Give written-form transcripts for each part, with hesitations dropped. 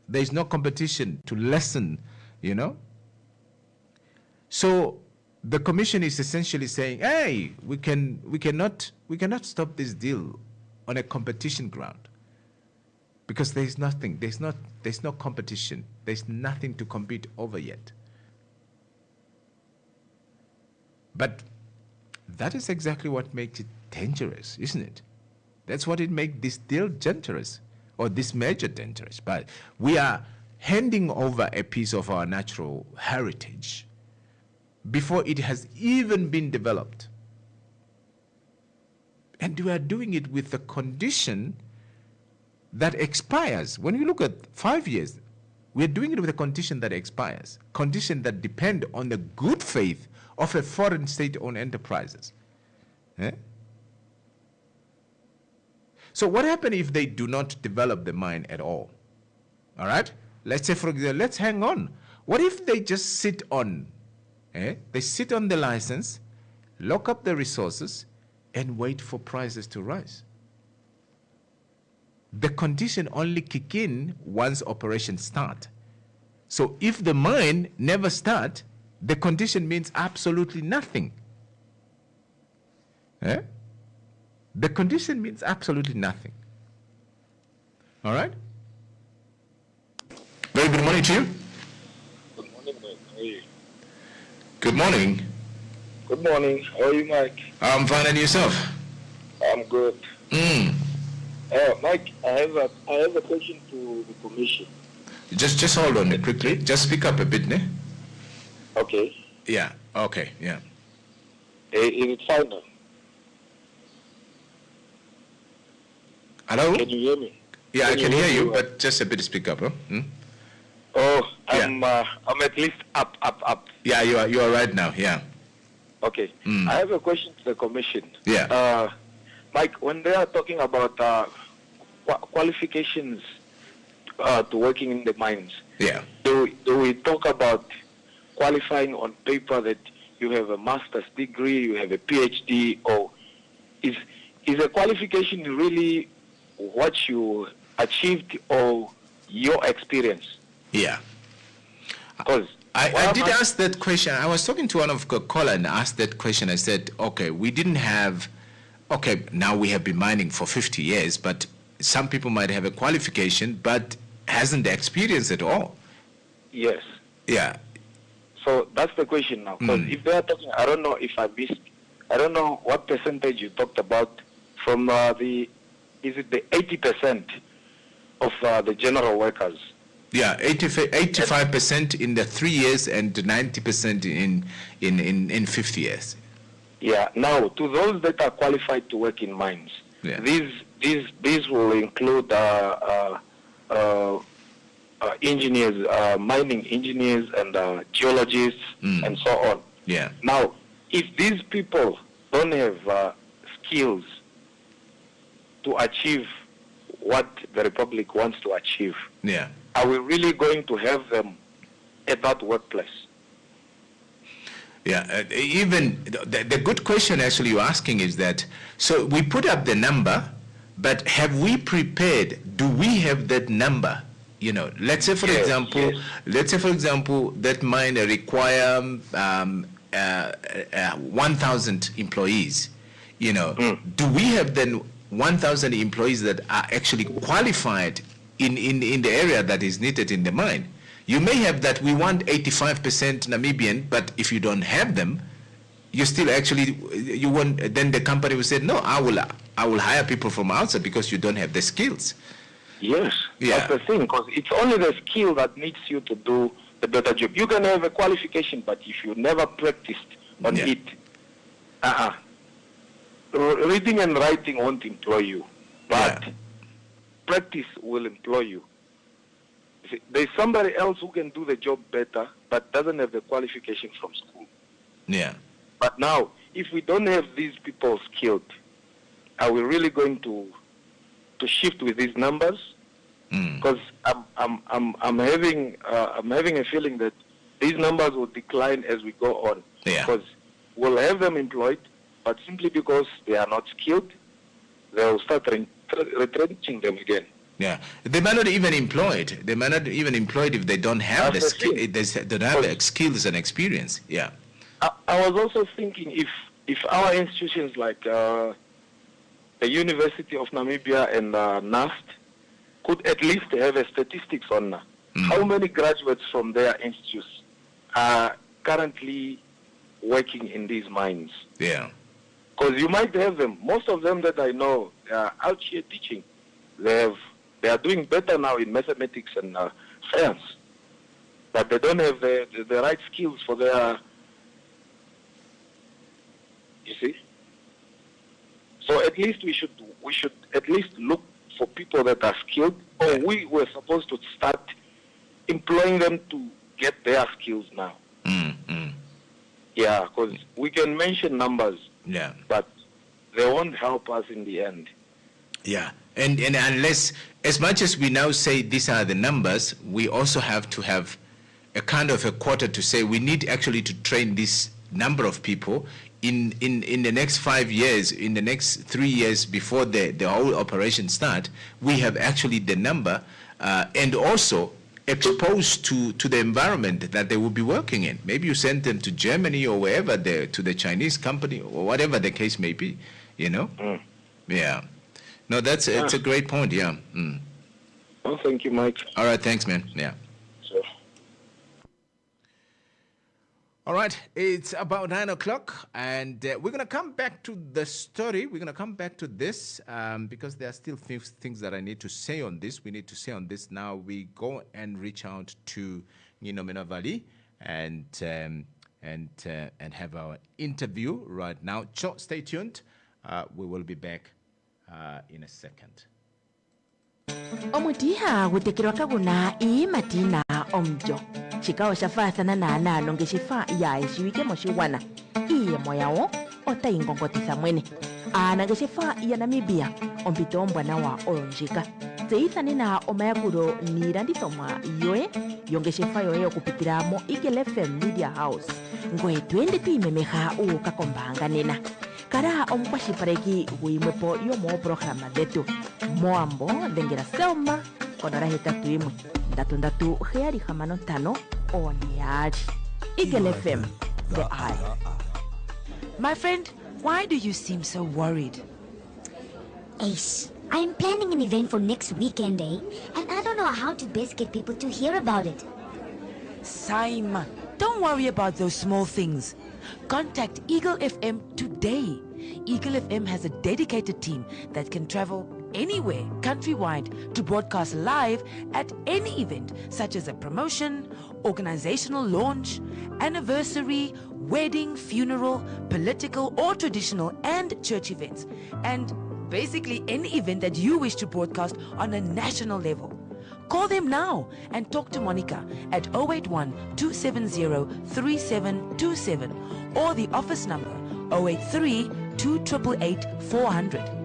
There is no competition to lessen, you know. So the commission is essentially saying, hey, we cannot stop this deal on a competition ground, because there's no competition. There's nothing to compete over yet. But that is exactly what makes it dangerous, isn't it? That's what it makes this deal dangerous, or this merger dangerous. But we are handing over a piece of our natural heritage before it has even been developed. And we are doing it with a condition that expires. When you look at 5 years, we're doing it with a condition that expires, condition that depend on the good faith of a foreign state-owned enterprises. Eh? So what happens if they do not develop the mine at all? All right? Let's say, for example, let's hang on. What if they just sit on, they sit on the license, lock up the resources, and wait for prices to rise? The condition only kick in once operations start. So if the mine never start, the condition means absolutely nothing. The condition means absolutely nothing. All right? Very good morning to you. Good morning, Mike. How are you? Good morning. Good morning. How are you, Mike? I'm fine, and yourself? I'm good. Mike, I have a question to the commission. Just hold on quickly. Just speak up a bit, ne? Okay. Yeah. Okay. Yeah. Is it fine now? Hello? Can you hear me? Yeah, I can hear you, but just a bit speak up, huh? Oh, I'm at least up. Yeah, you are right now. Yeah. Okay. I have a question to the commission. Yeah. Mike, when they are talking about qualifications to working in the mines, Yeah. do we talk about qualifying on paper that you have a master's degree, you have a PhD, or is a qualification really what you achieved or your experience? Yeah. Because I did ask that question. I was talking to one of Coca-Cola and asked that question. I said, okay, now we have been mining for 50 years, but some people might have a qualification, but hasn't the experience at all. Yes. Yeah. So that's the question now. Because if they are talking, I don't know if I missed, I don't know what percentage you talked about from is it the 80% of the general workers? Yeah, 85% in the 3 years and 90% in 50 years. Yeah. Now, to those that are qualified to work in mines, yeah. these will include engineers, mining engineers, and geologists, and so on. Yeah. Now, if these people don't have skills to achieve what the Republic wants to achieve, yeah, are we really going to have them at that workplace? Yeah, even the good question actually you're asking is that, so we put up the number, but have we prepared, do we have that number? You know, let's say for example, that mine require 1,000 employees. You know, do we have then 1,000 employees that are actually qualified in the area that is needed in the mine? You may have that we want 85% Namibian, but if you don't have them, you still actually, you want, then the company will say, no, I will hire people from outside because you don't have the skills. Yes, yeah. That's the thing, because it's only the skill that needs you to do the better job. You can have a qualification, but if you never practiced on it, reading and writing won't employ you, but practice will employ you. See, there's somebody else who can do the job better, but doesn't have the qualification from school. Yeah. But now, if we don't have these people skilled, are we really going to shift with these numbers? Because I'm having a feeling that these numbers will decline as we go on. Yeah. Because we'll have them employed, but simply because they are not skilled, they'll start retrenching them again. Yeah, they might not even employ it. They might not even employ it if they don't have the skill. They don't have the skills and experience. Yeah. I was also thinking if our institutions like the University of Namibia and NAST could at least have a statistics on how many graduates from their institutes are currently working in these mines. Yeah. Because you might have them. Most of them that I know are out here teaching. They are doing better now in mathematics and science, but they don't have the right skills for their. You see. So at least we should at least look for people that are skilled, or we were supposed to start employing them to get their skills now. Yeah, because we can mention numbers. Yeah. But they won't help us in the end. Yeah. And unless, as much as we now say these are the numbers, we also have to have a kind of a quota to say we need actually to train this number of people in the next 5 years, in the next 3 years before the whole operation start, we have actually the number and also exposed to the environment that they will be working in. Maybe you send them to Germany or wherever, to the Chinese company or whatever the case may be, you know? Yeah. No, it's a great point, yeah. Well, thank you, Mike. All right, thanks, man. Yeah. Sure. All right, it's about 9 o'clock, and we're going to come back to the story. We're going to come back to this because there are still things that I need to say on this. We need to say on this now. We go and reach out to Ngino Menavali and have our interview right now. Stay tuned. We will be back in a second. Omutiha gutekirwa kaguna matina omjo chikao shafathana na nalonge shifa ya ishiwike moshiwana iye moyao ota ingongotisa mwene anange shifa ya Namibia ompito ombwana wa olonjika zeithani na omayakuro nilandithomwa yoe yonge shifa yoe okupitira mo Eagle FM Media House ngoe twende tuimemeha ukakombanga nena kara omukwashipareki guimwepo yomo programa dhetu moambo dhengera Selma konora 81 oneyali Eagle FM the eye. My friend, why do you seem so worried? Ace, I'm planning an event for next weekend, and I don't know how to best get people to hear about it. Saima, don't worry about those small things. Contact Eagle FM today. Eagle FM has a dedicated team that can travel anywhere countrywide to broadcast live at any event such as a promotion, organizational launch, anniversary, wedding, funeral, political or traditional and church events, and basically any event that you wish to broadcast on a national level. Call them now and talk to Monica at 081-270-3727 or the office number 083-288-400.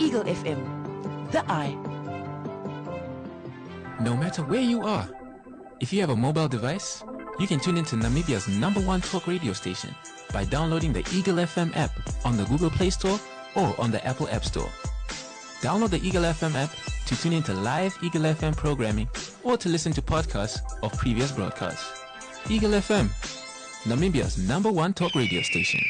Eagle FM, the eye. No matter where you are, if you have a mobile device, you can tune into Namibia's #1 talk radio station by downloading the Eagle FM app on the Google Play Store or on the Apple App Store. Download the Eagle FM app to tune into live Eagle FM programming or to listen to podcasts of previous broadcasts. Eagle FM, Namibia's #1 talk radio station.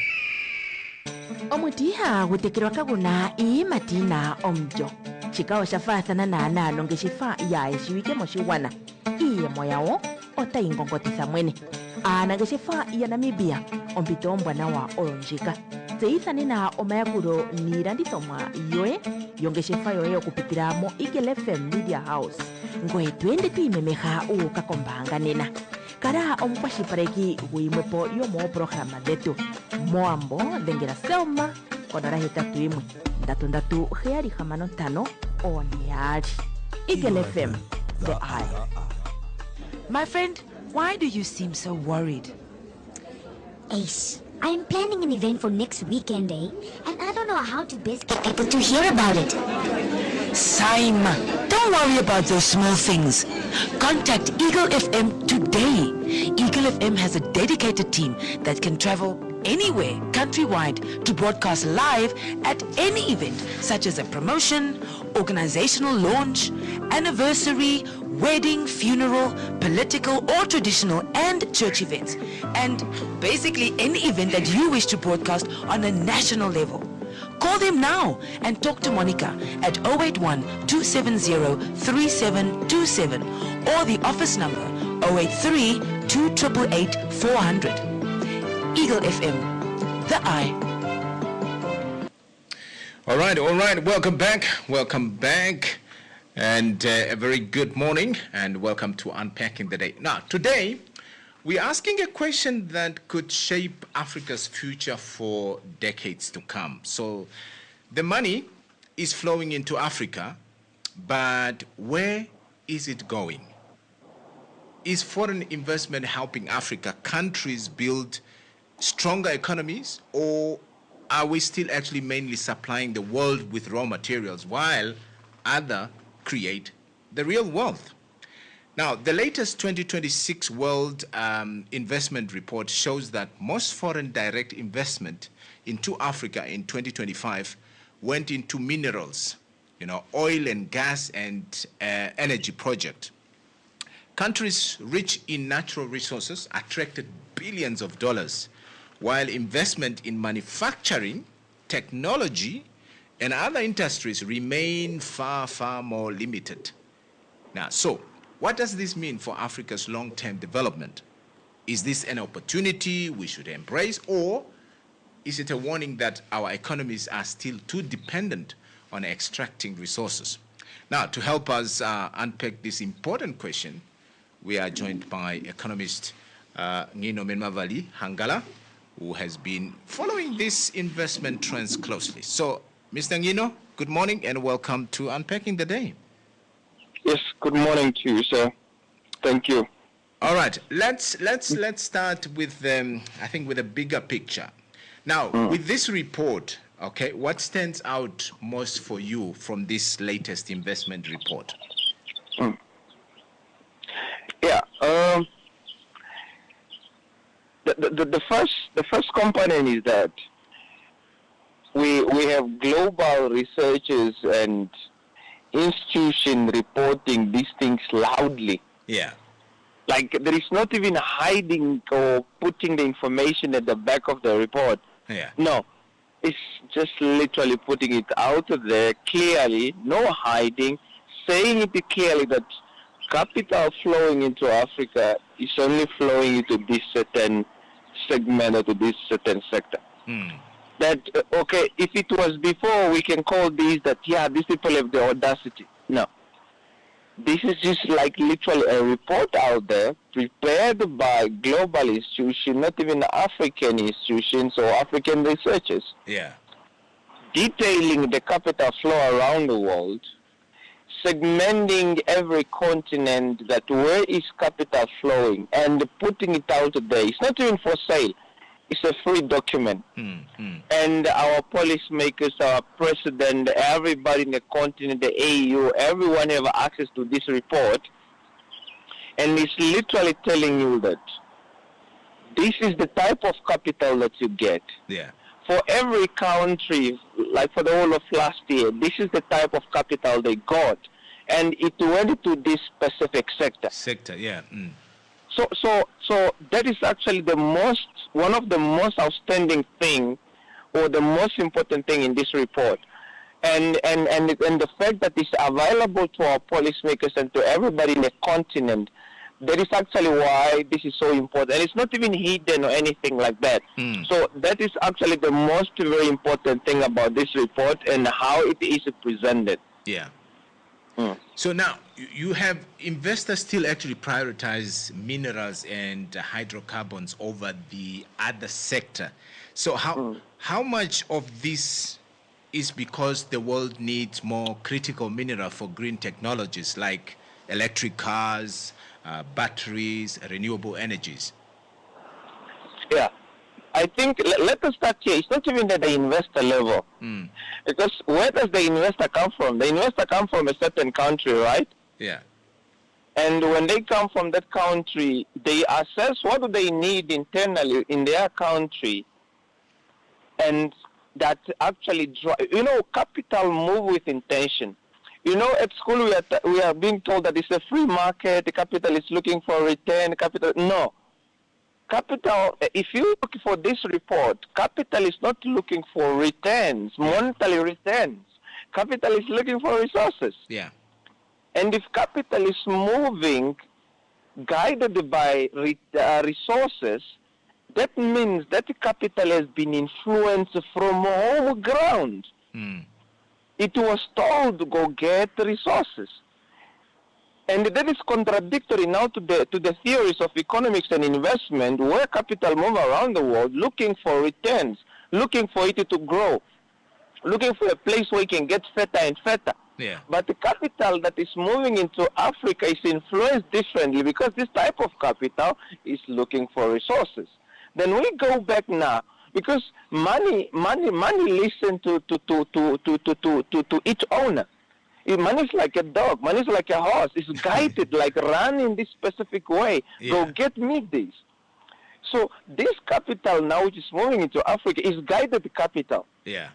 Omutiha gutekirwa kaguna matina omjo chikao shafathana na nalonge shifa ya ishiwike moshiwana iye moyao ota ingongotisa mwene anange shifa ya Namibia ompito ombwana wa olonjika zeithani na omayakuro nilandithomwa yoe yonge shifa yoe okupitira mo Eagle FM Media House ngoe twende tuimemeha ukakombanga nena kara omukwashipareki guimwepo yomo programa dhetu moambo dhengera Selma konora 81 oneyali Eagle FM the eye. My friend, why do you seem so worried? Ace, I'm planning an event for next weekend, and I don't know how to best get people to hear about it. Saima, don't worry about those small things. Contact Eagle FM today. Eagle FM has a dedicated team that can travel anywhere countrywide to broadcast live at any event such as a promotion, organizational launch, anniversary, wedding, funeral, political or traditional and church events, and basically any event that you wish to broadcast on a national level. Call them now and talk to Monica at 081-270-3727 or the office number 083-288-400. Eagle FM, the eye. All right. Welcome back. And a very good morning and welcome to Unpacking the Day. Now, today, we're asking a question that could shape Africa's future for decades to come. So, the money is flowing into Africa, but where is it going? Is foreign investment helping Africa countries build stronger economies, or are we still actually mainly supplying the world with raw materials while others create the real wealth? Now, the latest 2026 World Investment Report shows that most foreign direct investment into Africa in 2025 went into minerals, oil and gas and energy projects. Countries rich in natural resources attracted billions of dollars, while investment in manufacturing, technology, and other industries remain far, far more limited. Now, so what does this mean for Africa's long-term development? Is this an opportunity we should embrace, or is it a warning that our economies are still too dependent on extracting resources? Now, to help us unpack this important question, we are joined by economist Ngino Menmavali Hangala, who has been following these investment trends closely. So, Mr. Ngino, good morning and welcome to Unpacking the Day. Yes, good morning to you, sir. Thank you. All right, let's start with with a bigger picture. Now, with this report, okay, what stands out most for you from this latest investment report? Yeah. The first component is that we have global researchers and institutions reporting these things loudly. Yeah. Like there is not even hiding or putting the information at the back of the report. Yeah. No, it's just literally putting it out there clearly, no hiding, saying it clearly that capital flowing into Africa is only flowing into this certain segment or to this certain sector. That, okay, if it was before, we can call these that, these people have the audacity. No. This is just like literally a report out there prepared by global institutions, not even African institutions or African researchers. Yeah. Detailing the capital flow around the world, segmenting every continent that where is capital flowing and putting it out there. It's not even for sale. It's a free document. And our policymakers, our president, everybody in the continent, the AU, everyone have access to this report. And it's literally telling you that this is the type of capital that you get. Yeah. For every country, like for the whole of last year, this is the type of capital they got. And it went to this specific sector. Yeah. So that is actually one of the most outstanding thing, or the most important thing in this report, and the fact that it's available to our policymakers and to everybody in the continent. That is actually why this is so important, and it's not even hidden or anything like that. So that is actually the most very important thing about this report and how it is presented. Yeah. So now, you have investors still actually prioritize minerals and hydrocarbons over the other sector. So how much of this is because the world needs more critical mineral for green technologies like electric cars, batteries, renewable energies? Yeah. I think, let us start here. It's not even at the investor level. Because where does the investor come from? The investor comes from a certain country, right? Yeah. And when they come from that country, they assess what do they need internally in their country. And that actually, capital move with intention. You know, at school we are being told that it's a free market. The capital is looking for return. Capital, no. Capital, if you look for this report, capital is not looking for returns, monetary returns. Capital is looking for resources. Yeah. And if capital is moving, guided by resources, that means that the capital has been influenced from home ground. It was told to go get resources. And that is contradictory now to the theories of economics and investment, where capital move around the world looking for returns, looking for it to grow, looking for a place where it can get fatter and fatter. Yeah. But the capital that is moving into Africa is influenced differently because this type of capital is looking for resources. Then we go back now because money listen to each owner. Money is like a dog. Money is like a horse. It's guided, like run in this specific way. Yeah. Go get me this. So this capital now, which is moving into Africa, is guided capital. Yeah.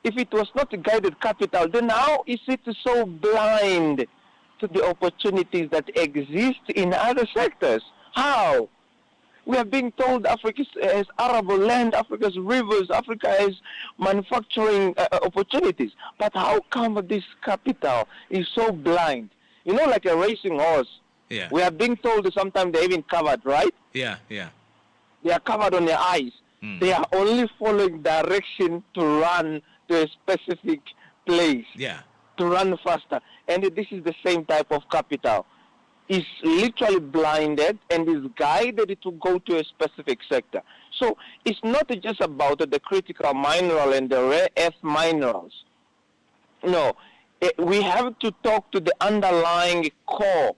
If it was not a guided capital, then how is it so blind to the opportunities that exist in other sectors? How? We are being told Africa has arable land, Africa's rivers, Africa has manufacturing opportunities. But how come this capital is so blind? You know, like a racing horse. Yeah. We are being told that sometimes they're even covered, right? Yeah. Yeah. They are covered on their eyes. They are only following direction to run to a specific place, Yeah. to run faster. And this is the same type of capital. Is literally blinded and is guided to go to a specific sector. So it's not just about the critical mineral and the rare earth minerals. No, we have to talk to the underlying core,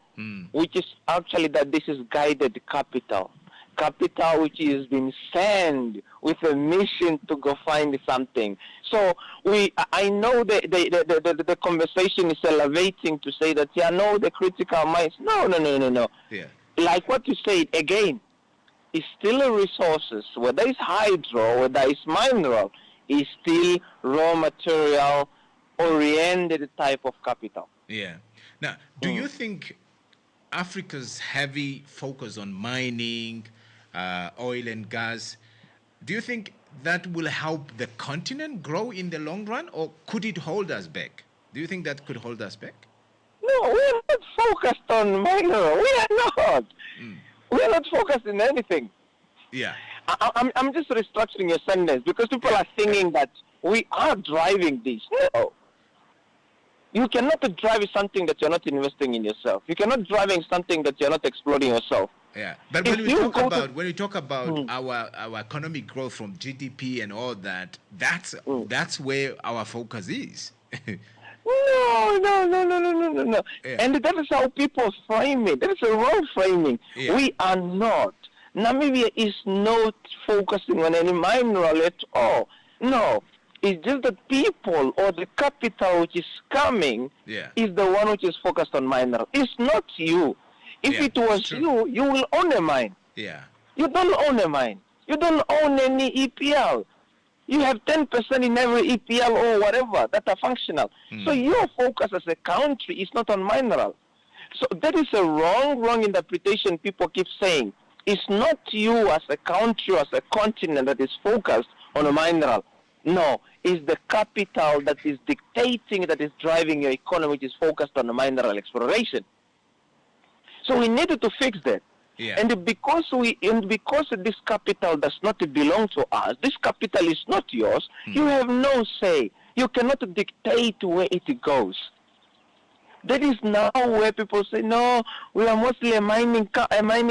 which is actually that this is guided capital. Capital which has been sent with a mission to go find something. So I know the conversation is elevating to say that the critical minds. No. Yeah. Like what you said again, it's still resources. Whether it's hydro, whether it's mineral, is still raw material oriented type of capital. Yeah. Now, do you think Africa's heavy focus on mining, oil and gas, do you think that will help the continent grow in the long run, or could it hold us back? Do you think that could hold us back? No, we are not focused on mineral. We are not. We are not focused in anything. Yeah. I'm just restructuring your sentence because people are thinking that we are driving this. No. You cannot drive something that you're not investing in yourself. You cannot drive something that you're not exploring yourself. Yeah, but when you talk about our economic growth from GDP and all that, that's where our focus is. No. Yeah. And that is how people frame it. That is a wrong framing. Yeah. We are not. Namibia is not focusing on any mineral at all. No. It's just the people or the capital which is coming is the one which is focused on mineral. It's not you. If it was you, you will own a mine. Yeah. You don't own a mine. You don't own any EPL. You have 10% in every EPL or whatever that are functional. So your focus as a country is not on mineral. So that is a wrong interpretation people keep saying. It's not you as a country, as a continent that is focused on a mineral. No, it's the capital that is dictating, that is driving your economy, which is focused on the mineral exploration. So we needed to fix that. Yeah. And because this capital does not belong to us, this capital is not yours, you have no say. You cannot dictate where it goes. That is now where people say, no, we are mostly a mining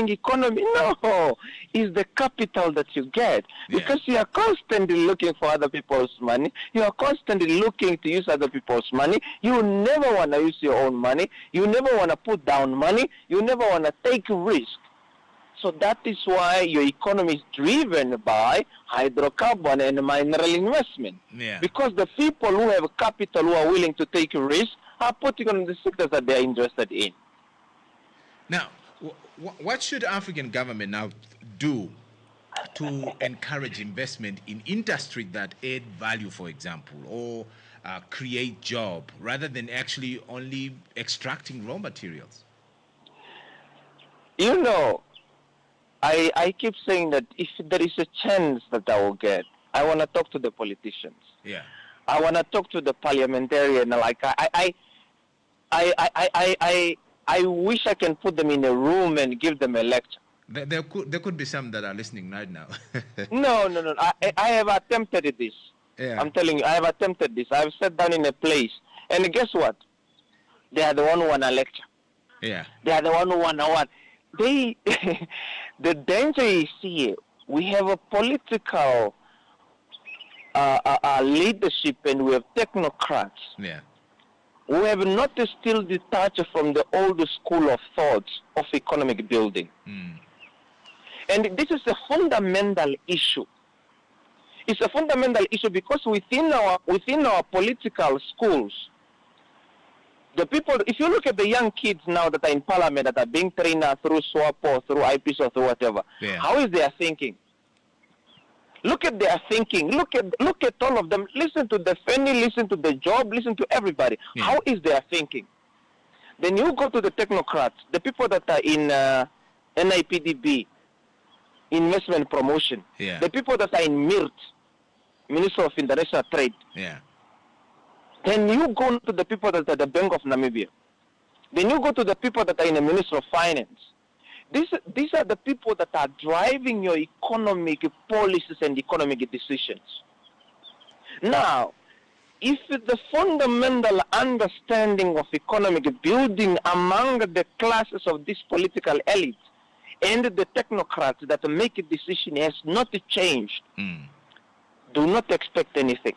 economy. No, it's the capital that you get. Because you are constantly looking for other people's money. You are constantly looking to use other people's money. You never want to use your own money. You never want to put down money. You never want to take risk. So that is why your economy is driven by hydrocarbon and mineral investment. Yeah. Because the people who have capital, who are willing to take risk, are putting on the sectors that they are interested in. Now, what should African government now do to encourage investment in industry that add value, for example, or create job rather than actually only extracting raw materials? You know, I keep saying that if there is a chance that I will get, I want to talk to the politicians. Yeah. I want to talk to the parliamentarian. Like I wish I can put them in a room and give them a lecture. There could be some that are listening right now. No. I have attempted this. Yeah. I'm telling you, I have attempted this. I've sat down in a place, and guess what? They are the one who want to lecture. Yeah. They are the one who want to what? They, the danger is here. We have a political leadership, and we have technocrats. Yeah. We have not still detached from the old school of thoughts of economic building. And this is a fundamental issue. It's a fundamental issue because within our political schools, the people, if you look at the young kids now that are in parliament that are being trained through SWAP or through IPs or through whatever, how is their thinking? Look at their thinking. Look at all of them. Listen to the Fanny, listen to the Job, listen to everybody. Yeah. How is their thinking? Then you go to the technocrats, the people that are in NIPDB, investment promotion, the people that are in MIRT, Minister of International Trade. Yeah. Then you go to the people that are the Bank of Namibia. Then you go to the people that are in the Ministry of Finance. These are the people that are driving your economic policies and economic decisions. Now, if the fundamental understanding of economic building among the classes of this political elite and the technocrats that make a decision has not changed, do not expect anything.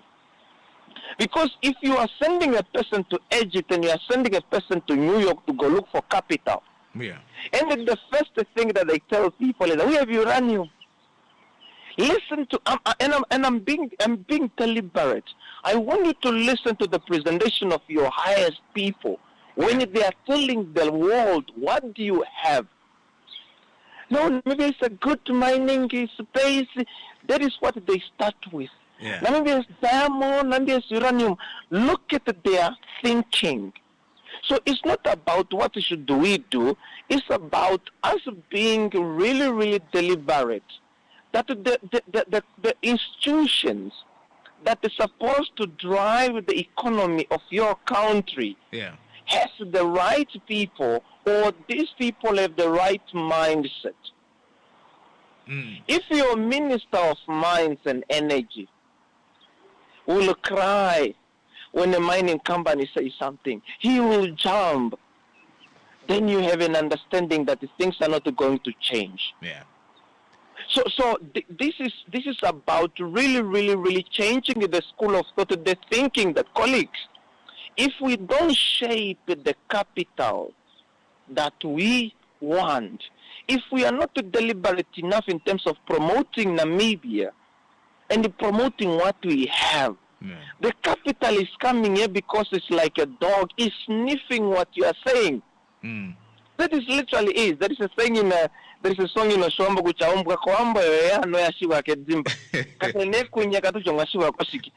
Because if you are sending a person to Egypt and you are sending a person to New York to go look for capital, and then the first thing that they tell people is, we have uranium. Listen to, I'm being deliberate. I want you to listen to the presentation of your highest people when they are telling the world, what do you have? No, maybe it's a good mining space. That is what they start with. Maybe it's diamond, maybe it's uranium. Look at their thinking. So it's not about what should we do. It's about us being really, really deliberate. That the institutions that are supposed to drive the economy of your country has the right people, or these people have the right mindset. If your Minister of Mines and Energy will cry when a mining company says something, he will jump, then you have an understanding that things are not going to change. So this is about really, really, really changing the school of thought, the thinking that, colleagues, if we don't shape the capital that we want, if we are not deliberate enough in terms of promoting Namibia and promoting what we have, the capital is coming here because it's like a dog, is sniffing what you are saying. That is literally is. There is a saying in there is a song in Shombo which aombwa kwamba ya no yashiwa kedzimba. Kasene kunya katuchonga shiwa koshiki.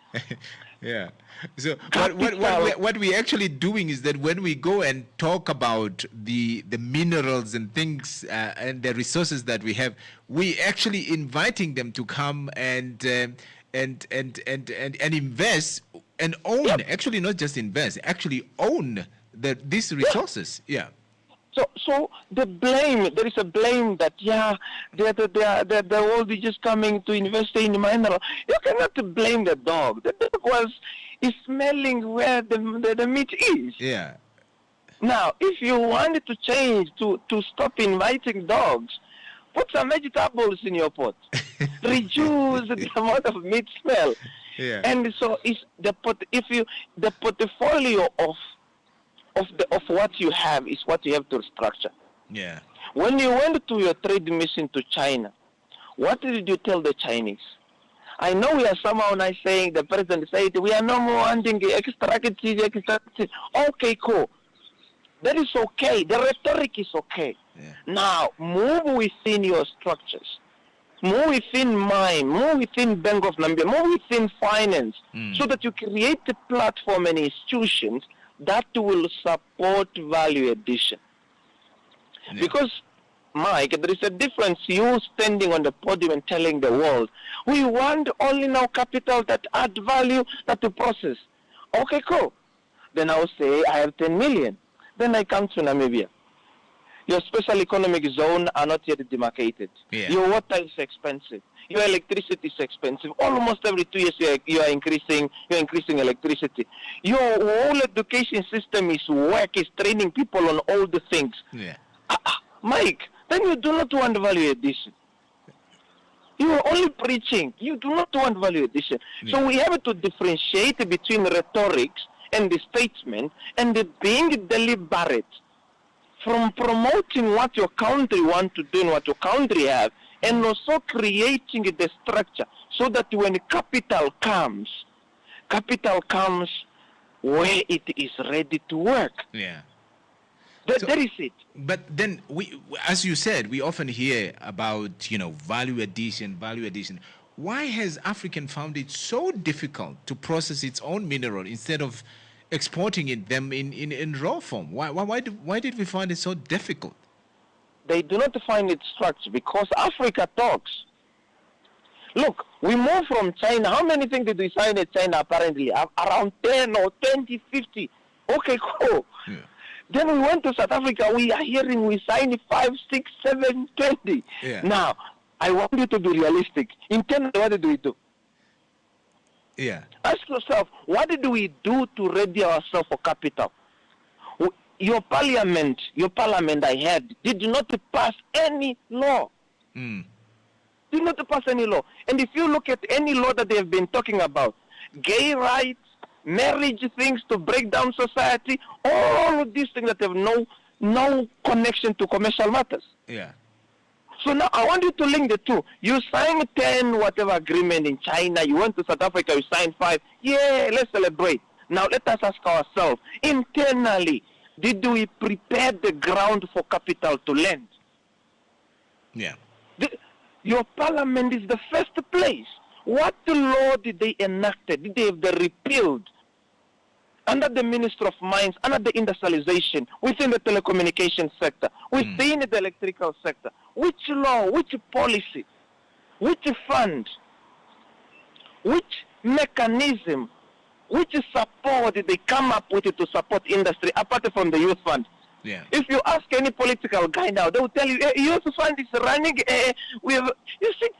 Yeah. So what we're actually doing is that when we go and talk about the minerals and things and the resources that we have, we actually inviting them to come and invest and own. Actually, not just invest, actually own these resources. So the blame, there is a blame that the world is just coming to invest in mineral. You cannot blame the dog. The dog is smelling where the meat is. Now, if you wanted to change, to stop inviting dogs, put some vegetables in your pot. Reduce the amount of meat smell. And so it's the portfolio of what you have is what you have to structure. When you went to your trade mission to China, what did you tell the Chinese? I know we are somehow now saying, the president said, we are no more wanting extractive. Okay, cool. That is okay. The rhetoric is okay. Now, move within your structures. more within mine, more within Bank of Namibia, more within finance, so that you create a platform and institutions that will support value addition. Yeah. Because, Mike, there is a difference. You standing on the podium and telling the world, we want only now capital that add value, that to process. Okay, cool. Then I'll say I have 10 million. Then I come to Namibia. Your special economic zone are not yet demarcated. Yeah. Your water is expensive. Your electricity is expensive. Almost every 2 years you are increasing electricity. Your whole education system is work, is training people on all the things. Yeah. Mike, then you do not want value addition. You are only preaching. You do not want value addition. Yeah. So we have to differentiate between rhetorics and the statement and the being deliberate from promoting what your country wants to do and what your country have, and also creating the structure so that when capital comes where it is ready to work. Yeah. That is it. But then, as you said, we often hear about, value addition. Why has African found it so difficult to process its own mineral instead of exporting them in raw form? Why did we find it so difficult? They do not find it structured because Africa talks. Look, we moved from China. How many things did we sign in China apparently? Around 10 or 20, 50. Okay, cool. Yeah. Then we went to South Africa. We are hearing we signed 5, 6, 7, 20. Yeah. Now, I want you to be realistic. Internally, what did we do? Yeah. Ask yourself, what did we do to ready ourselves for capital? Your parliament I had did not pass any law. Mm. Did not pass any law. And if you look at any law that they have been talking about, gay rights, marriage things to break down society, all of these things that have no connection to commercial matters. Yeah. So now I want you to link the two. You signed 10 whatever agreement in China, you went to South Africa, you signed 5. Yeah, let's celebrate. Now let us ask ourselves, internally, did we prepare the ground for capital to land? Yeah. Your parliament is the first place. What law did they enact? Did they have repealed? Under the Minister of Mines, under the industrialization, within the telecommunications sector, within the electrical sector. Which law, which policy, which fund, which mechanism, which support did they come up with to support industry apart from the youth fund? Yeah. If you ask any political guy now, they will tell you, youth fund is running, we have, you see,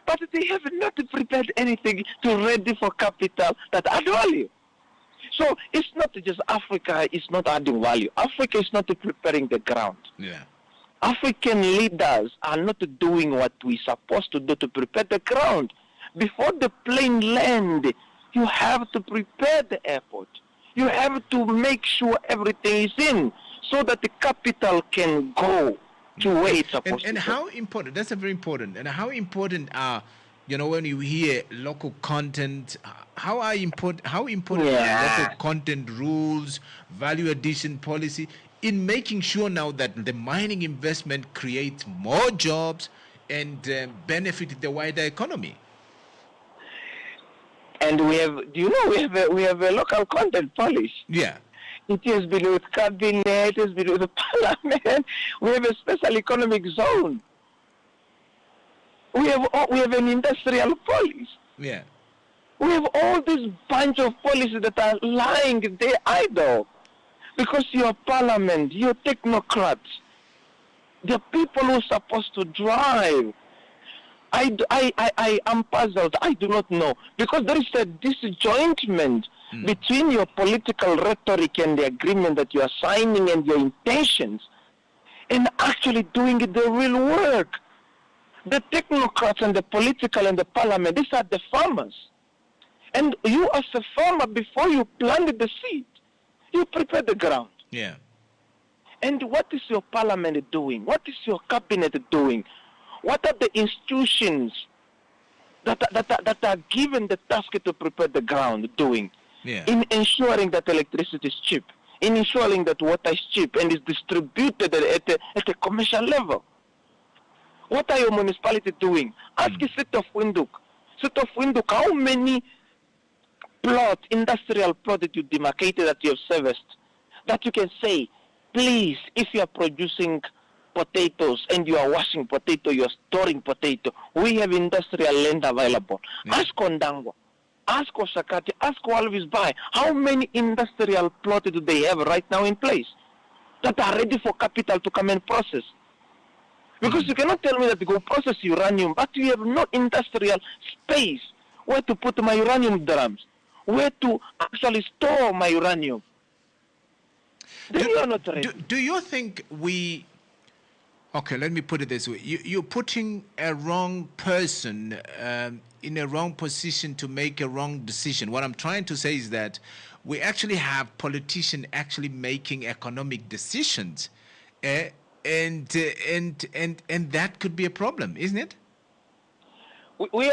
but they have not prepared anything to ready for capital that add value. So it's not just Africa is not adding value. Africa is not preparing the ground. Yeah. African leaders are not doing what we're supposed to do to prepare the ground. Before the plane land, you have to prepare the airport. You have to make sure everything is in so that the capital can go to where it's supposed to And go. how important, that's a very important, and how important are, when you hear local content, how important are local content rules, value addition policy, in making sure now that the mining investment creates more jobs and benefit the wider economy? And we have a local content policy. Yeah. It has been with cabinet, it has been with the parliament. We have a special economic zone. We have an industrial policy. Yeah. We have all this bunch of policies that are lying there idle. Because your parliament, your technocrats, the people who are supposed to drive. I am puzzled. I do not know. Because there is a disjointment between your political rhetoric and the agreement that you are signing and your intentions and actually doing the real work. The technocrats and the political and the parliament, these are the farmers. And you as a farmer, before you plant the seed, you prepare the ground. Yeah. And what is your parliament doing? What is your cabinet doing? What are the institutions that are given the task to prepare the ground doing? Yeah. In ensuring that electricity is cheap, in ensuring that water is cheap and is distributed at a commercial level. What are your municipality doing? Ask the City of Windhoek. City of Windhoek, how many industrial plot that you demarcated that you have serviced, that you can say, please, if you are producing potatoes and you are washing potato, you are storing potato, we have industrial land available. Ask Ondangwa, ask Osakati, ask Walvis Bay, how many industrial plots do they have right now in place that are ready for capital to come and process? Because you cannot tell me that you go process uranium, but you have no industrial space where to put my uranium drums, where to actually store my uranium. Then you are not ready. Do you think okay, let me put it this way. You're putting a wrong person in a wrong position to make a wrong decision. What I'm trying to say is that we actually have politicians actually making economic decisions, and that could be a problem, isn't it? We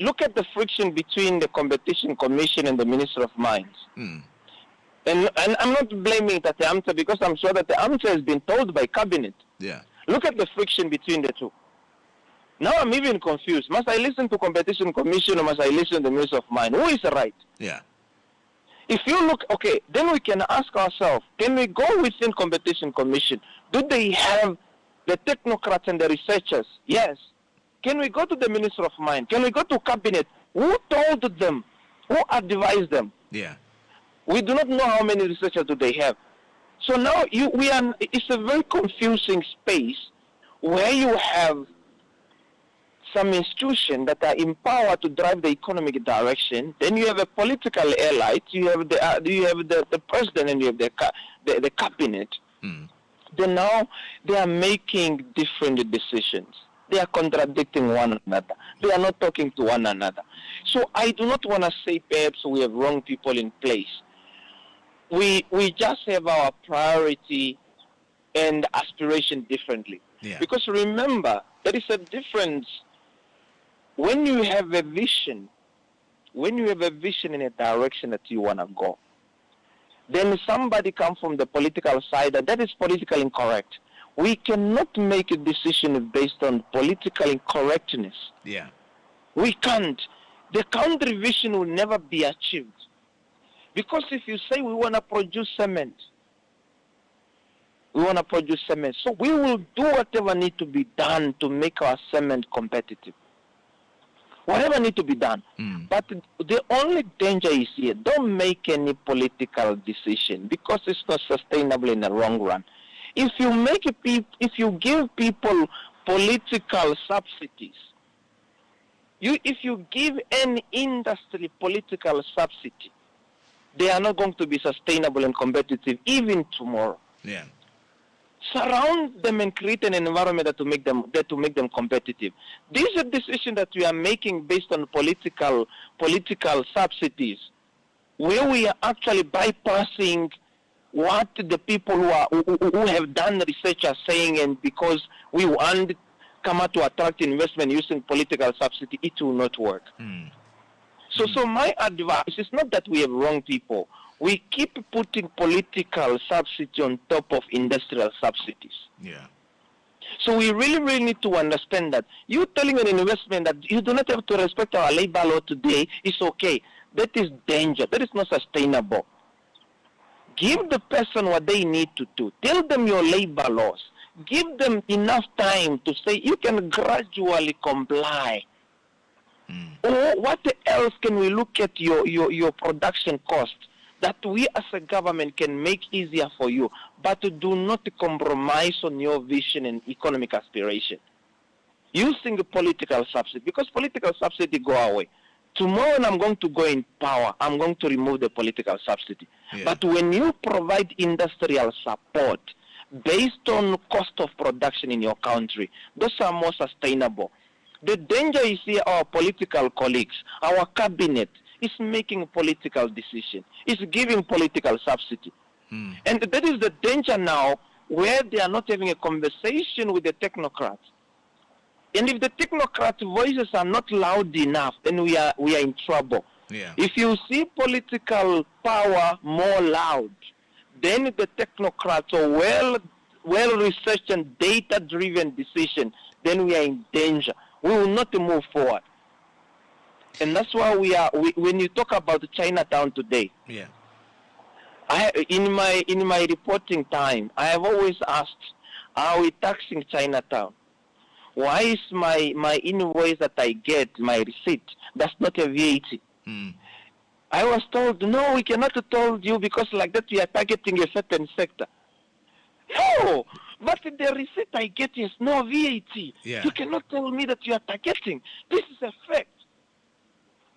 look at the friction between the Competition Commission and the Minister of Mines. And I'm not blaming Tate Amsa, because I'm sure that the Amsa has been told by cabinet. Yeah. Look at the friction between the two. Now I'm even confused. Must I listen to Competition Commission or must I listen to the Minister of Mines? Who is right? Yeah. If you look, okay, then we can ask ourselves, can we go within Competition Commission? Do they have the technocrats and the researchers? Yes. Can we go to the Minister of Mines? Can we go to cabinet? Who told them? Who advised them? Yeah. We do not know how many researchers do they have. So now it's a very confusing space where you have some institutions that are empowered to drive the economic direction. Then you have a political elite. You have the president, and you have the cabinet. Then now they are making different decisions. They are contradicting one another. They are not talking to one another. So I do not want to say perhaps we have wrong people in place. We just have our priority and aspiration differently. Yeah. Because remember, there is a difference when you have a vision. When you have a vision in a direction that you want to go, then somebody comes from the political side that is politically incorrect. We cannot make a decision based on political incorrectness. Yeah. We can't. The country vision will never be achieved. Because if you say we want to produce cement, so we will do whatever needs to be done to make our cement competitive. Whatever needs to be done. But the only danger is here, don't make any political decision, because it's not sustainable in the long run. If you give people political subsidies, if you give any industry political subsidy, they are not going to be sustainable and competitive even tomorrow. Yeah. Surround them and create an environment that to make them competitive. This is a decision that we are making based on political subsidies, where we are actually bypassing what the people who have done research are saying, and because we want come out to attract investment using political subsidy, it will not work. So my advice is not that we have wrong people. We keep putting political subsidy on top of industrial subsidies. Yeah. So we really, really need to understand that you telling an investment that you do not have to respect our labor law today is okay. That is danger. That is not sustainable. Give the person what they need to do. Tell them your labor laws. Give them enough time to say you can gradually comply. Or what else can we look at your production cost that we as a government can make easier for you, but do not compromise on your vision and economic aspiration. Using the political subsidy, because political subsidy go away. Tomorrow when I'm going to go in power, I'm going to remove the political subsidy. Yeah. But when you provide industrial support based on cost of production in your country, those are more sustainable. The danger is here our political colleagues, our cabinet is making a political decision, is giving political subsidy. And that is the danger now, where they are not having a conversation with the technocrats. And if the technocrats' voices are not loud enough, then we are in trouble. Yeah. If you see political power more loud, then the technocrats or well-researched and data-driven decision, then we are in danger. We will not move forward. And that's why when you talk about Chinatown today, Yeah. in my reporting time, I have always asked, are we taxing Chinatown? Why is my invoice that I get, my receipt, that's not a VAT? Mm. I was told, no, we cannot told you because like that we are targeting a certain sector. No, but the receipt I get is no VAT. Yeah. You cannot tell me that you are targeting. This is a fact.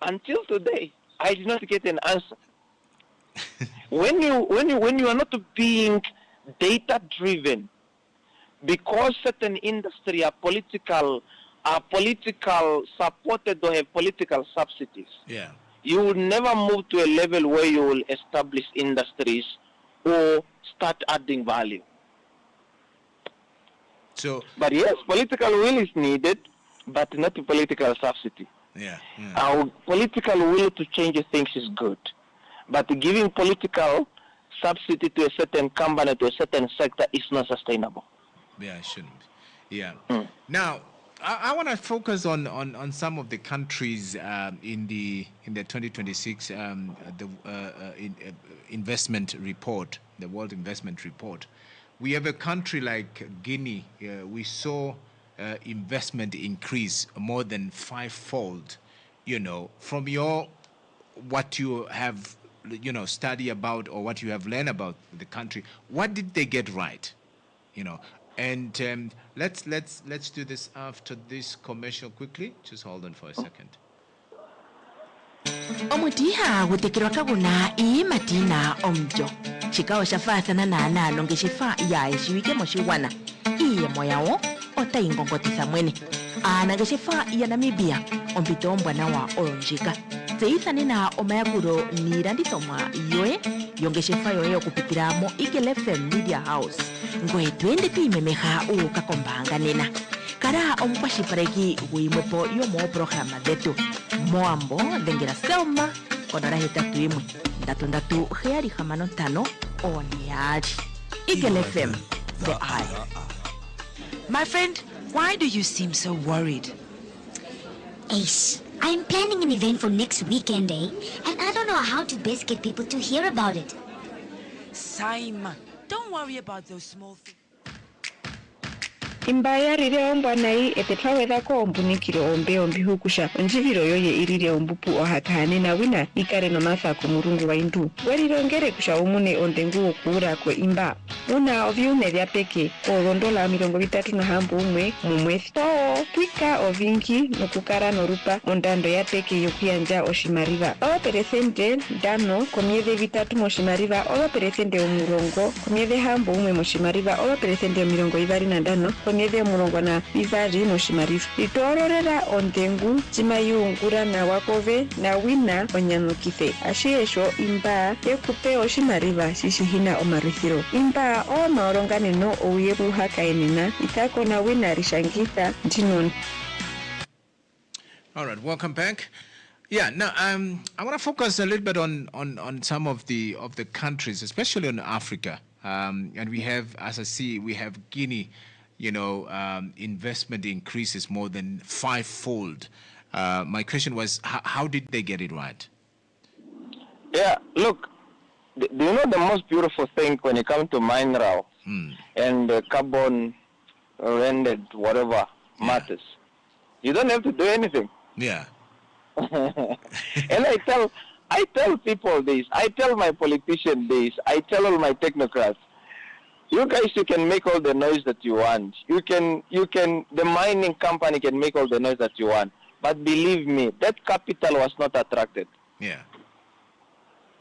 Until today, I did not get an answer. When you are not being data driven, because certain industry are political supported or have political subsidies, Yeah. you will never move to a level where you will establish industries or start adding value. So, But yes, political will is needed, but not a political subsidy. yeah. Mm. Our political will to change things is good, but giving political subsidy to a certain company, to a certain sector, is not sustainable. Yeah, it shouldn't. Yeah. Now, I want to focus on some of the countries in the 2026 investment report, the World Investment Report. We have a country like Guinea. We saw investment increase more than fivefold. From what you have study about or what you have learned about the country, what did they get right? And let's do this after this commercial quickly. Just hold on for a second. omutiha gutekirwa kaguna ii matina omjo chikao shafathana na analo ngeshifa yae shiwike moshiwana iye moyawo otaingongotisa mwene ana ngeshifa ya Namibia ompito ombwana wa olonjika zeithane na omayakuro niilandithomwa yoye yongeshefa yoye okupitira mo Eagle FM Media House ngoye twende twiimemeha uukakombanga nena kala omukwashipareki gwimwepo yomoopurograma dhetu moambo dhengela selma konola 81 oniyali Eagle FM the eye. My friend, why do you seem so worried? Ace, I'm planning an event for next weekend, and I don't know how to best get people to hear about it. Saima, don't worry about those small things. Imbaya rire ombwa nai epetawetha ko ombunikiro ombi hukusha onjiviro yoye irire ombupu ohatane na wina ikare no mathako murungu wa indu werirongere kusha umune ondengu okura ko imba una oviune vya peke $31 mumwezi twika ovingi nokukara norupa ondando ya peke yokuyanja oshimariva operesente dano komieve vitatu moshimariva operesente omurongo komieve hambo umwe moshimariva operesente omirongo ivari na dano komieve murongo na ivari moshimariva itororera ondengu chimayungura na wakove na wina onyanukithe ashiesho imba ekupe oshimariva shishihina omarithiro imba o maoronganeno ouyebu hakaenena itako na wina rishangitha njinon. All right, welcome back. Yeah, now I want to focus a little bit on some of the countries, especially on Africa. And we have, as I see, we have Guinea. Investment increases more than fivefold. My question was, how did they get it right? Yeah, look, do you know the most beautiful thing when it comes to mineral and carbon rendered whatever matters? You don't have to do anything. Yeah. And I tell people this, I tell my politicians this, I tell all my technocrats, you guys, you can make all the noise that you want. The mining company can make all the noise that you want. But believe me, that capital was not attracted. Yeah.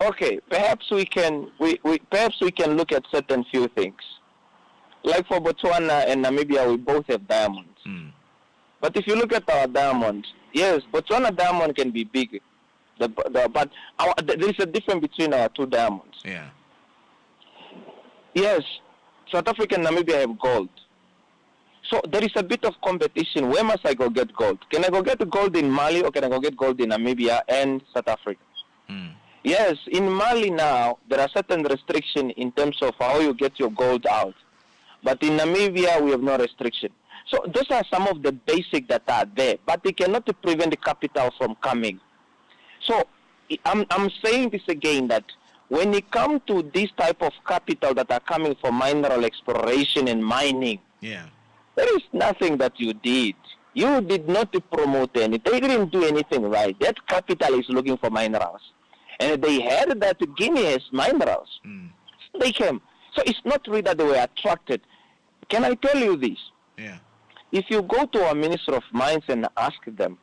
Okay, perhaps we can look at certain few things. Like for Botswana and Namibia, we both have diamonds. But if you look at our diamonds, yes, Botswana diamond can be big, but there is a difference between our two diamonds. Yeah. Yes, South Africa and Namibia have gold. So there is a bit of competition. Where must I go get gold? Can I go get gold in Mali or can I go get gold in Namibia and South Africa? Yes, in Mali now, there are certain restrictions in terms of how you get your gold out. But in Namibia, we have no restriction. So those are some of the basics that are there, but they cannot prevent the capital from coming. So I'm saying this again, that when it comes to this type of capital that are coming for mineral exploration and mining, there is nothing that you did. You did not promote anything. They didn't do anything right. That capital is looking for minerals. And they heard that Guinea has minerals. They came. So it's not really that they were attracted. Can I tell you this? If you go to our Minister of Mines and ask them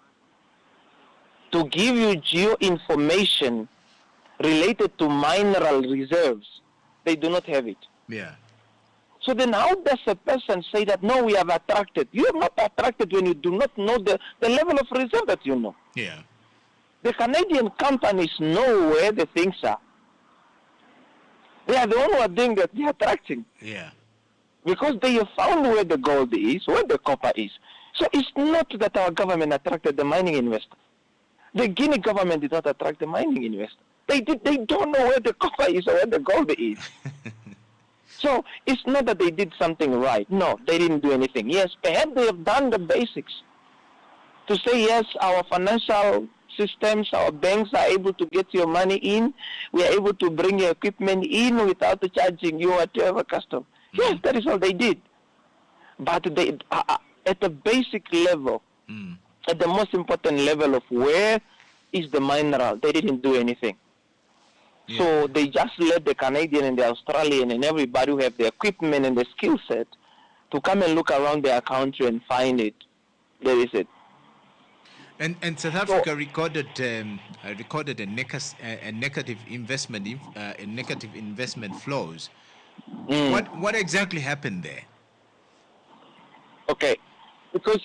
to give you geo information related to mineral reserves, they do not have it. So then how does a person say that, no, we have attracted? You have not attracted when you do not know the level of reserve that you know. The Canadian companies know where the things are. They are the ones who are doing that, they are attracting. Because they have found where the gold is, where the copper is. So it's not that our government attracted the mining investor. The Guinea government did not attract the mining investor. They don't know where the copper is or where the gold is. So it's not that they did something right. No, they didn't do anything. Yes, perhaps they have done the basics. To say, yes, our financial systems, our banks are able to get your money in. We are able to bring your equipment in without charging you whatever custom. Yes, that is all they did. But they, at the basic level, at the most important level of where is the mineral, they didn't do anything. So they just let the Canadian and the Australian and everybody who have the equipment and the skill set to come and look around their country and find it. There is it. And South Africa recorded a negative investment flows. What exactly happened there? Okay, because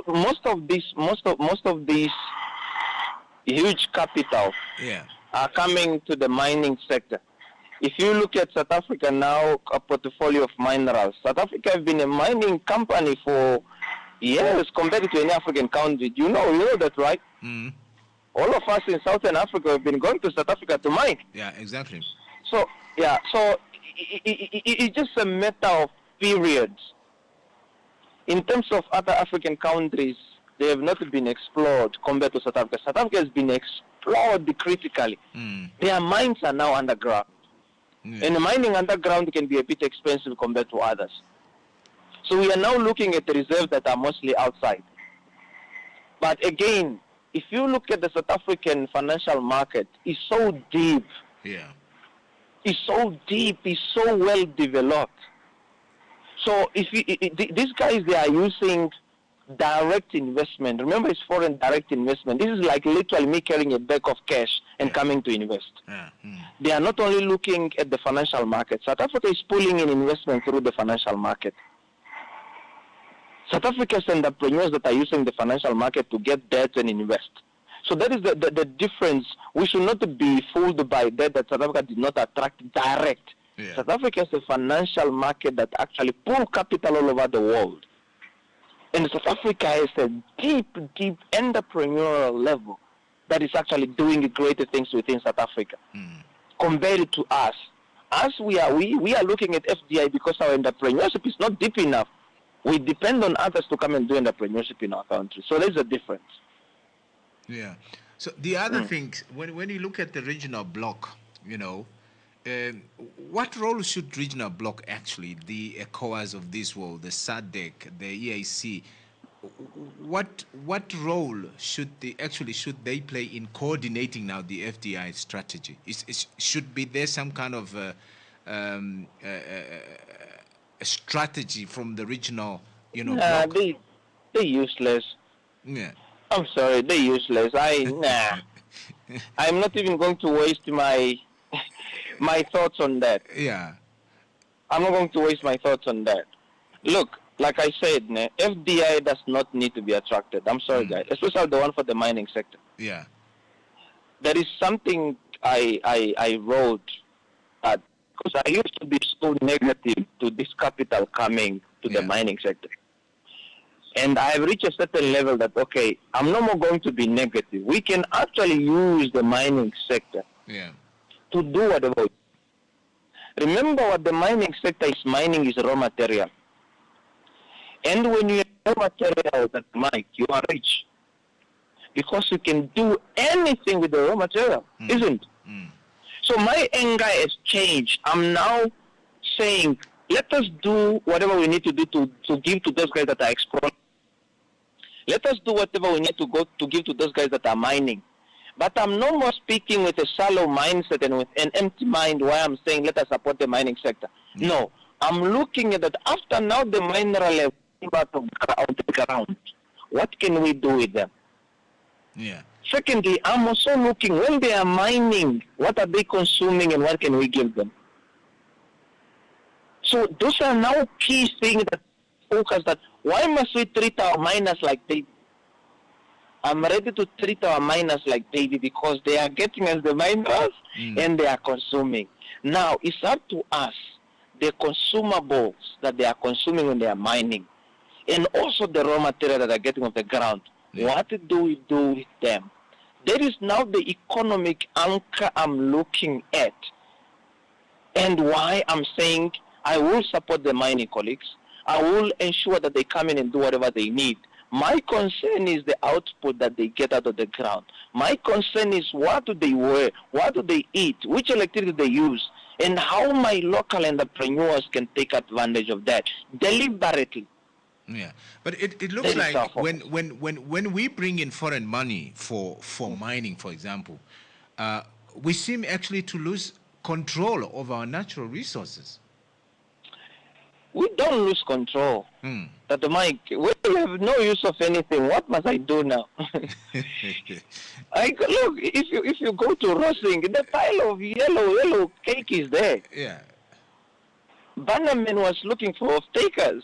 most of these huge capital are coming to the mining sector. If you look at South Africa now, a portfolio of minerals, South Africa has been a mining company for years compared to any African country. You know that, right? All of us in Southern Africa have been going to South Africa to mine. Yeah, exactly. So it's just a matter of periods. In terms of other African countries, they have not been explored compared to South Africa. South Africa has been explored critically. Their mines are now underground. And mining underground can be a bit expensive compared to others. So we are now looking at the reserves that are mostly outside. But again, if you look at the South African financial market, it's so deep. It's so deep, it's so well developed. So these guys, they are using direct investment. Remember, it's foreign direct investment. This is like literally me carrying a bag of cash and coming to invest. They are not only looking at the financial market. South Africa is pulling in investment through the financial market. South Africa's entrepreneurs that are using the financial market to get debt and invest. So that is the difference. We should not be fooled by that South Africa did not attract direct. South Africa is a financial market that actually pulls capital all over the world. And South Africa is a deep, deep entrepreneurial level that is actually doing great things within South Africa. Compared to us. We are looking at FDI because our entrepreneurship is not deep enough. We depend on others to come and do entrepreneurship in our country. So there's a difference. So the other thing, when you look at the regional bloc, what role should regional bloc actually, the ECOWAS of this world, the SADC, the EAC, what role should they play in coordinating now the FDI strategy? Should be there some kind of a strategy from the regional, bloc? They're useless. I'm sorry, they're useless. I'm not even going to waste my thoughts on that. I'm not going to waste my thoughts on that. Look, like I said, FDI does not need to be attracted. I'm sorry, guys, especially the one for the mining sector. There is something I wrote because I used to be so negative to this capital coming to the mining sector. And I have reached a certain level that, okay, I'm no more going to be negative. We can actually use the mining sector to do whatever. Remember what the mining sector is mining is raw material. And when you have raw material that Mike, you are rich. Because you can do anything with the raw material, isn't? So my anger has changed. I'm now saying, let us do whatever we need to do to give to those guys that are exploiting. Let us do whatever we need to give to those guys that are mining. But I'm no more speaking with a shallow mindset and with an empty mind why I'm saying let us support the mining sector. No, I'm looking at that after now the mineral have come out of the ground. What can we do with them? Yeah. Secondly, I'm also looking when they are mining, what are they consuming and what can we give them? So those are now key things that focus that why must we treat our miners like baby? I'm ready to treat our miners like baby because they are getting us the minerals and they are consuming. Now it's up to us, the consumables that they are consuming when they are mining, and also the raw material that they are getting off the ground. What do we do with them? There is now the economic anchor I'm looking at, and why I'm saying I will support the mining colleagues. I will ensure that they come in and do whatever they need. My concern is the output that they get out of the ground. My concern is what do they wear, what do they eat, which electricity they use, and how my local entrepreneurs can take advantage of that deliberately. Yeah, but it looks like when we bring in foreign money for mining, for example, we seem actually to lose control of our natural resources. We don't lose control. That Mike, we have no use of anything. What must I do now? Look, if you go to Rosing, the pile of yellow cake is there. Yeah. Bannerman was looking for off-takers.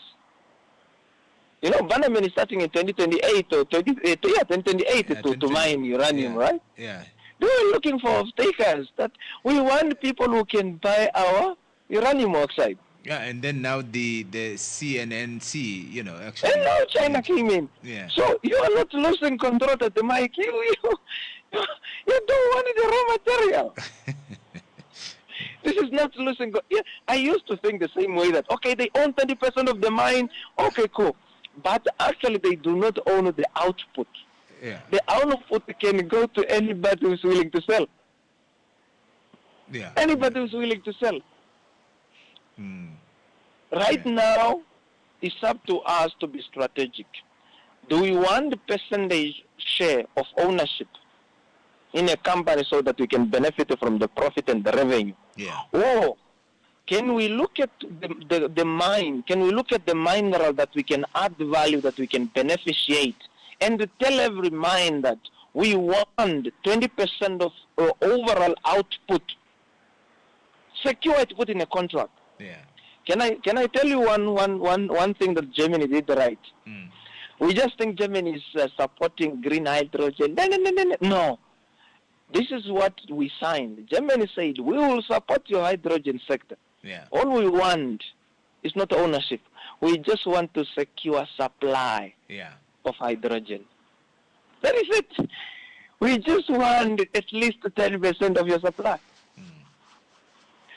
You know, Bannerman is starting in 2028 or 2028 to mine uranium, right? Yeah. They were looking for off-takers. That we want people who can buy our uranium oxide. Yeah, and then now the CNNC, you know, actually. And now China came in. Yeah. So you are not losing control at the mic. You don't want the raw material. This is not losing. Yeah, I used to think the same way that, okay, they own 20% of the mine. Okay, cool. But actually they do not own the output. Yeah. The output can go to anybody who's willing to sell. Yeah. Anybody who's willing to sell. Right now, it's up to us to be strategic. Do we want the percentage share of ownership in a company so that we can benefit from the profit and the revenue? Yeah. Or can we look at the mine? Can we look at the mineral that we can add value, that we can beneficiate, and tell every mine that we want 20% of overall output? Secure it, put in a contract. Yeah. Can I tell you one thing that Germany did right? We just think Germany is supporting green hydrogen. No. This is what we signed. Germany said, we will support your hydrogen sector. Yeah. All we want is not ownership. We just want to secure supply of hydrogen. That is it. We just want at least 10% of your supply.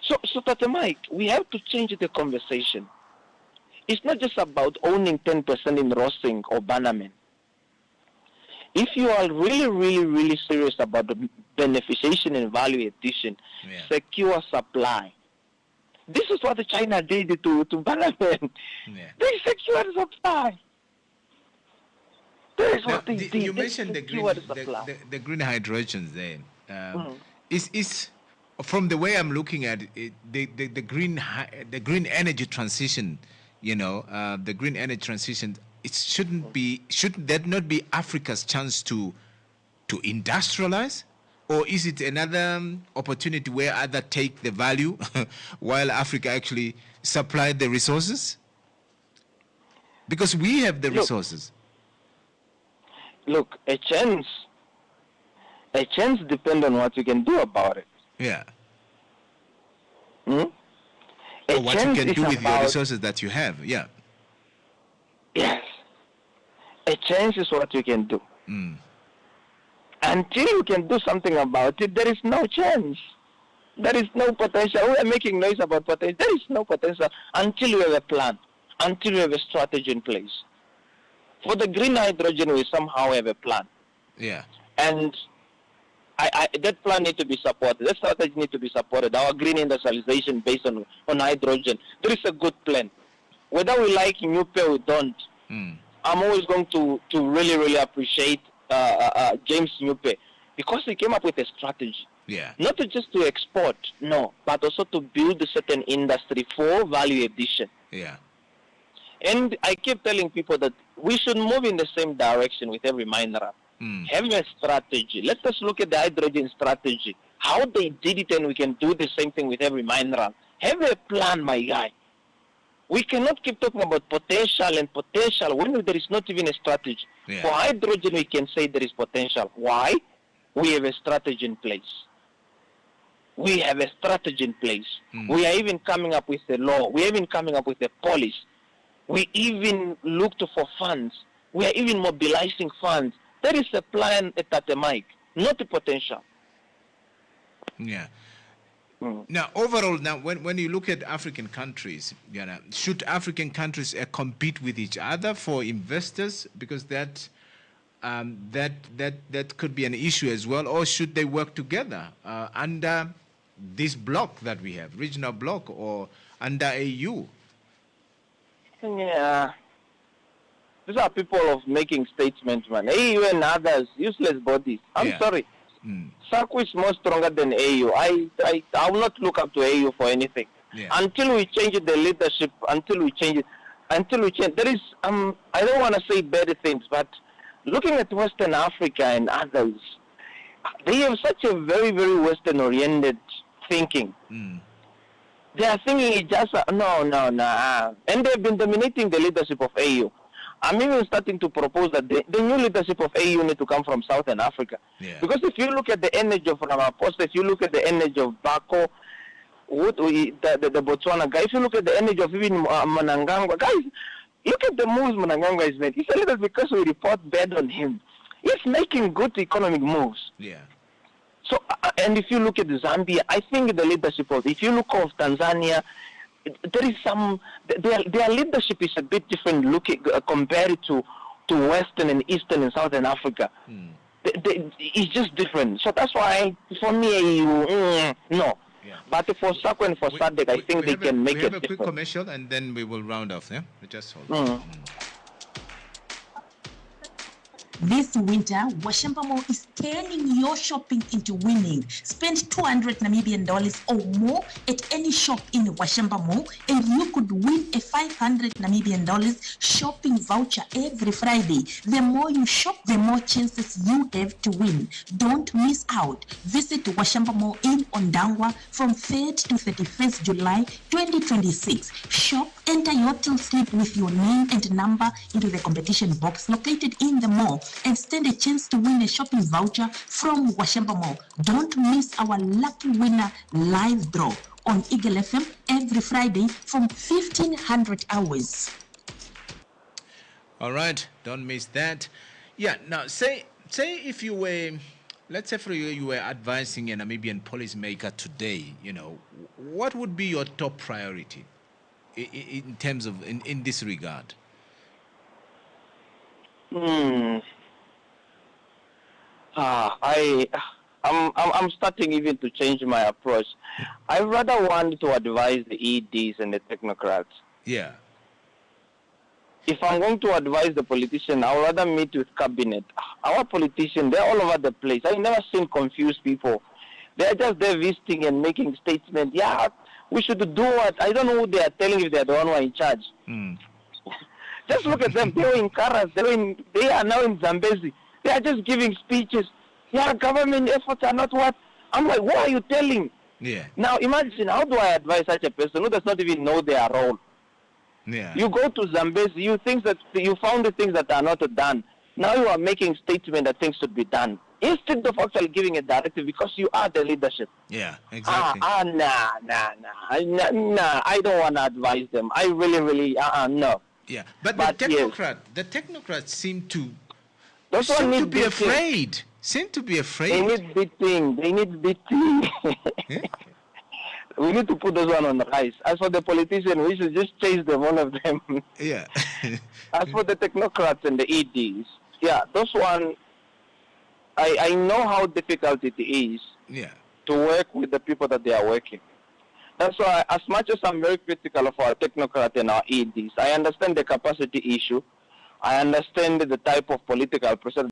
So Tata Mike, we have to change the conversation. It's not just about owning 10% in Rosing or Bannerman. If you are really, really, really serious about the beneficiation and value addition, secure supply. This is what China did to Bannerman. Yeah. They secured supply. That is what they did. You mentioned the green hydrogens there. Is from the way I'm looking at it, the green energy transition, the green energy transition, should that not be Africa's chance to industrialize, or is it another opportunity where others take the value while Africa actually supply the resources? Because we have the resources. Look, a chance depends on what you can do about it. Yeah. Or what you can do with your resources that you have, yeah. Yes. A change is what you can do. Until you can do something about it, there is no change. There is no potential. We are making noise about potential. There is no potential until you have a plan, until you have a strategy in place. For the green hydrogen, we somehow have a plan. Yeah. And that plan needs to be supported. That strategy needs to be supported. Our green industrialization based on hydrogen. There is a good plan. Whether we like Nyupe or don't, I'm always going to really, really appreciate James Nyupe because he came up with a strategy. Yeah. Not just to export, no, but also to build a certain industry for value addition. Yeah. And I keep telling people that we should move in the same direction with every mineral. Have a strategy. Let us look at the hydrogen strategy, how they did it, and we can do the same thing with every mineral. Have a plan, my guy. We cannot keep talking about potential and potential when there is not even a strategy. Yeah. For hydrogen, we can say there is potential. Why? We have a strategy in place. We have a strategy in place. We are even coming up with a law. We are even coming up with a policy. We even looked for funds. We are even mobilizing funds. There is a plan at Tatemaic, not a potential. Yeah. Now, overall, when you look at African countries, should African countries compete with each other for investors? Because that could be an issue as well. Or should they work together under this bloc that we have, regional bloc, or under AU? Yeah. These are people of making statements, man. AU and others, useless bodies. I'm sorry. SACU is more stronger than AU. I will not look up to AU for anything. Yeah. Until we change the leadership, until we change, there is, I don't want to say bad things, but looking at Western Africa and others, they have such a very, very Western-oriented thinking. They are thinking it just, no. And they've been dominating the leadership of AU. I'm even starting to propose that the new leadership of AU need to come from Southern Africa. Yeah. Because if you look at the energy of Ramaphosa, if you look at the energy of Bako, the Botswana guy, if you look at the energy of even Mnangagwa, guys, look at the moves Mnangagwa is making. It's a little because we report bad on him. He's making good economic moves. Yeah. So, and if you look at Zambia, I think the leadership of, if you look of Tanzania, there is some, their leadership is a bit different looking compared to Western and Eastern and Southern Africa. It's just different. So that's why, for me, no. Yeah. But for SACU and for SADC, I think they can make it different. We have a quick commercial and then we will round off. Yeah? Just hold. This winter, Washamba Mall is turning your shopping into winning. Spend 200 Namibian dollars or more at any shop in Washamba Mall and you could win a 500 Namibian dollars shopping voucher every Friday. The more you shop, the more chances you have to win. Don't miss out. Visit Washamba Mall in Ondangwa from 3rd to 31st July 2026. Shop, enter your till slip with your name and number into the competition box located in the mall and stand a chance to win a shopping voucher from Washamba Mall. Don't miss our lucky winner live draw on Eagle FM every Friday from 1500 hours. All right, don't miss that. Yeah, now say if you were, let's say for you were advising a Namibian policymaker today, what would be your top priority in terms of in this regard? I'm starting even to change my approach. I rather want to advise the EDs and the technocrats. Yeah. If I'm going to advise the politician, I would rather meet with cabinet. Our politicians, they're all over the place. I've never seen confused people. They're just there visiting and making statements. Yeah, we should do what? I don't know who they are telling if they're the one who are in charge. Just look at them. They were in Karas. They are now in Zambezi. They are just giving speeches. Yeah, government efforts are not what. I'm like, what are you telling? Yeah. Now imagine, how do I advise such a person who does not even know their role? Yeah. You go to Zambezi, you think that you found the things that are not done. Now you are making statement that things should be done instead of actually giving a directive because you are the leadership. Yeah, exactly. Nah. I don't want to advise them. I really, no. Yeah, but the technocrats seem to be afraid. Seem to be afraid. They need beating. We need to put those one on the ice. As for the politicians, we should just chase them, all of them. Yeah. As for the technocrats and the EDs, yeah, those one, I know how difficult it is Yeah. to work with the people that they are working. That's why, as much as I'm very critical of our technocrats and our EDs, I understand the capacity issue. I understand the type of political process